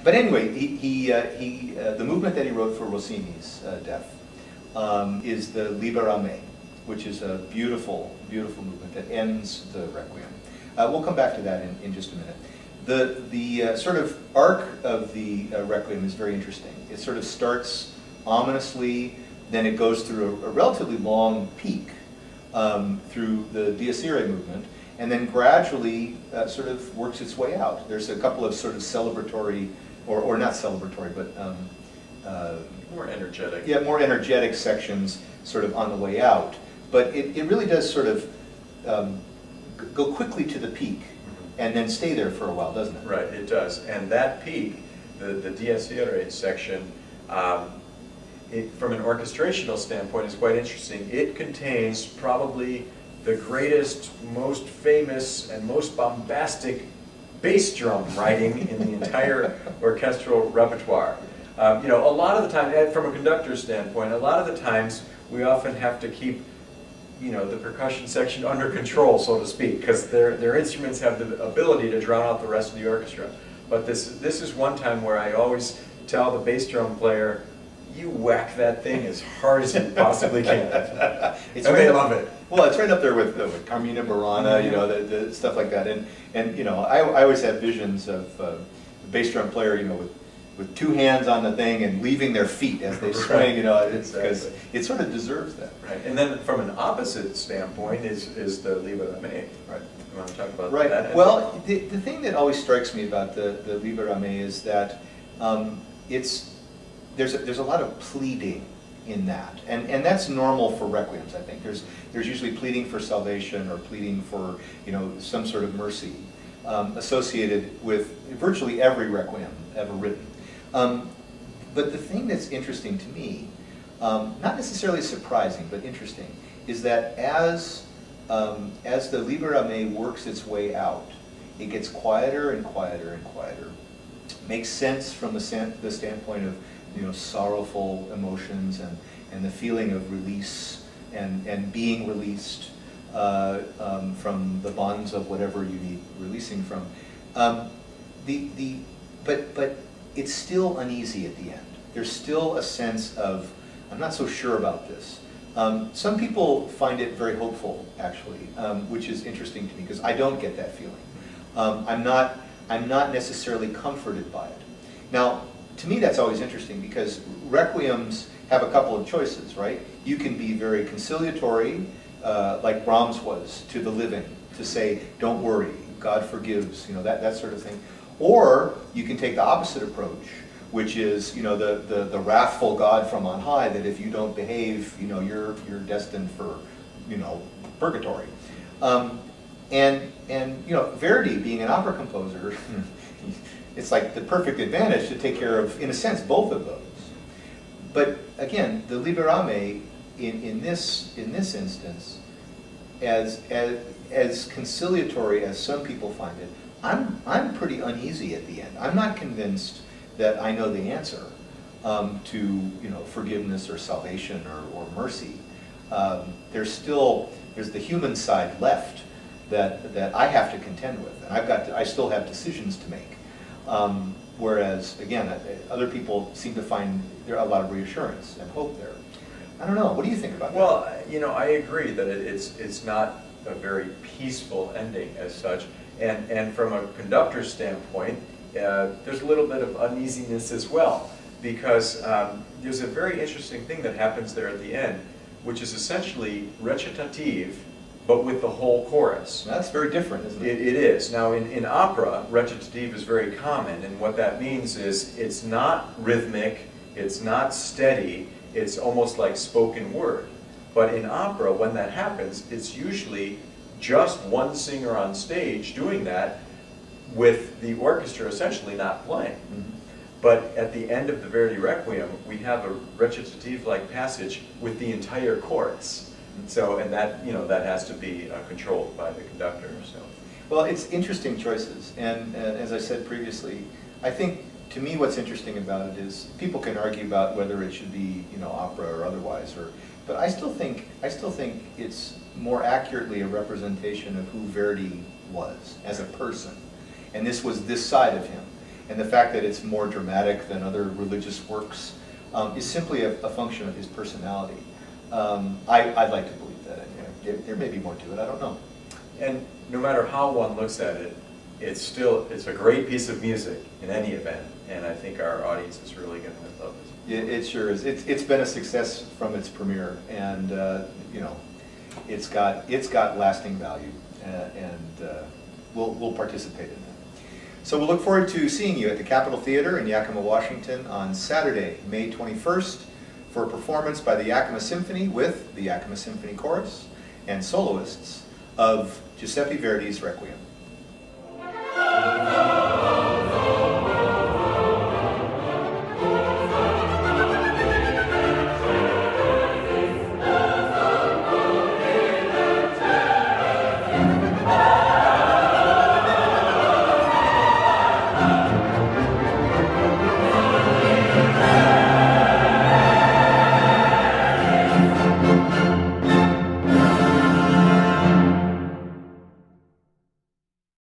But anyway, the movement that he wrote for Rossini's death is the Liberame, which is a beautiful, beautiful movement that ends the Requiem. We'll come back to that in just a minute. The sort of arc of the Requiem is very interesting. It sort of starts ominously, then it goes through a relatively long peak through the Dies Irae movement, and then gradually sort of works its way out. There's a couple of sort of celebratory, or not celebratory, but more energetic. Yeah, more energetic sections sort of on the way out. But it really does sort of go quickly to the peak and then stay there for a while, doesn't it? Right, it does. And that peak, the Dies Irae section, from an orchestrational standpoint, is quite interesting. It contains probably the greatest, most famous, and most bombastic bass drum writing in the entire orchestral repertoire. You know, a lot of the time, from a conductor's standpoint, a lot of the times we often have to keep, you know, the percussion section under control, so to speak, because their instruments have the ability to drown out the rest of the orchestra. But this is one time where I always tell the bass drum player, you whack that thing as hard as you possibly can. It's and right they up, love it. Well, it's right up there with Carmina Burana, you know, the stuff like that. And you know, I always have visions of the bass drum player, you know, with two hands on the thing and leaving their feet as they swing, you know, because it sort of deserves that. Right. And then from an opposite standpoint is the Liberame. Right. You want to talk about right. that? Well, the thing that always strikes me about the Liberame is that there's a lot of pleading in that, and that's normal for requiems. I think there's usually pleading for salvation or pleading for, you know, some sort of mercy associated with virtually every requiem ever written. But the thing that's interesting to me, not necessarily surprising but interesting, is that as the Liberame works its way out, it gets quieter and quieter and quieter. Makes sense from the standpoint of, you know, sorrowful emotions and the feeling of release and being released from the bonds of whatever you need releasing from. But it's still uneasy at the end. There's still a sense of, I'm not so sure about this. Some people find it very hopeful, actually, which is interesting to me because I don't get that feeling. I'm not necessarily comforted by it. Now, to me, that's always interesting because requiems have a couple of choices, right? You can be very conciliatory, like Brahms was to the living, to say, "Don't worry, God forgives," you know, that sort of thing. Or you can take the opposite approach, which is, you know, the wrathful God from on high, that if you don't behave, you know, you're destined for, you know, purgatory. And you know, Verdi, being an opera composer, it's like the perfect advantage to take care of, in a sense, both of those. But again, the Liberame in this instance, as conciliatory as some people find it, I'm pretty uneasy at the end. I'm not convinced that I know the answer to, you know, forgiveness or salvation or mercy. There's the human side left that I have to contend with, and I still have decisions to make. Whereas again, other people seem to find there a lot of reassurance and hope there. I don't know. What do you think about that? Well, you know, I agree that it's not a very peaceful ending as such. And from a conductor's standpoint, there's a little bit of uneasiness as well, because there's a very interesting thing that happens there at the end, which is essentially recitative, but with the whole chorus. That's very different, isn't it? It is. Now, in opera, recitative is very common, and what that means is it's not rhythmic, it's not steady, it's almost like spoken word. But in opera, when that happens, it's usually just one singer on stage doing that with the orchestra essentially not playing. Mm-hmm. But at the end of the Verdi Requiem, we have a recitative-like passage with the entire chorus. So, and that, you know, that has to be controlled by the conductor. So, well, it's interesting choices, and as I said previously, I think to me what's interesting about it is people can argue about whether it should be, you know, opera or otherwise, but I still think it's more accurately a representation of who Verdi was as a person, and this was this side of him. and the fact that it's more dramatic than other religious works is simply a function of his personality. I'd like to believe that anyway. There may be more to it, I don't know. And no matter how one looks at it, it's a great piece of music in any event, and I think our audience is really going to love it. It sure is. It's been a success from its premiere, and you know, it's got lasting value, and we'll participate in that. So we'll look forward to seeing you at the Capitol Theater in Yakima, Washington on Saturday, May 21st, for a performance by the Yakima Symphony with the Yakima Symphony Chorus and soloists of Giuseppe Verdi's Requiem.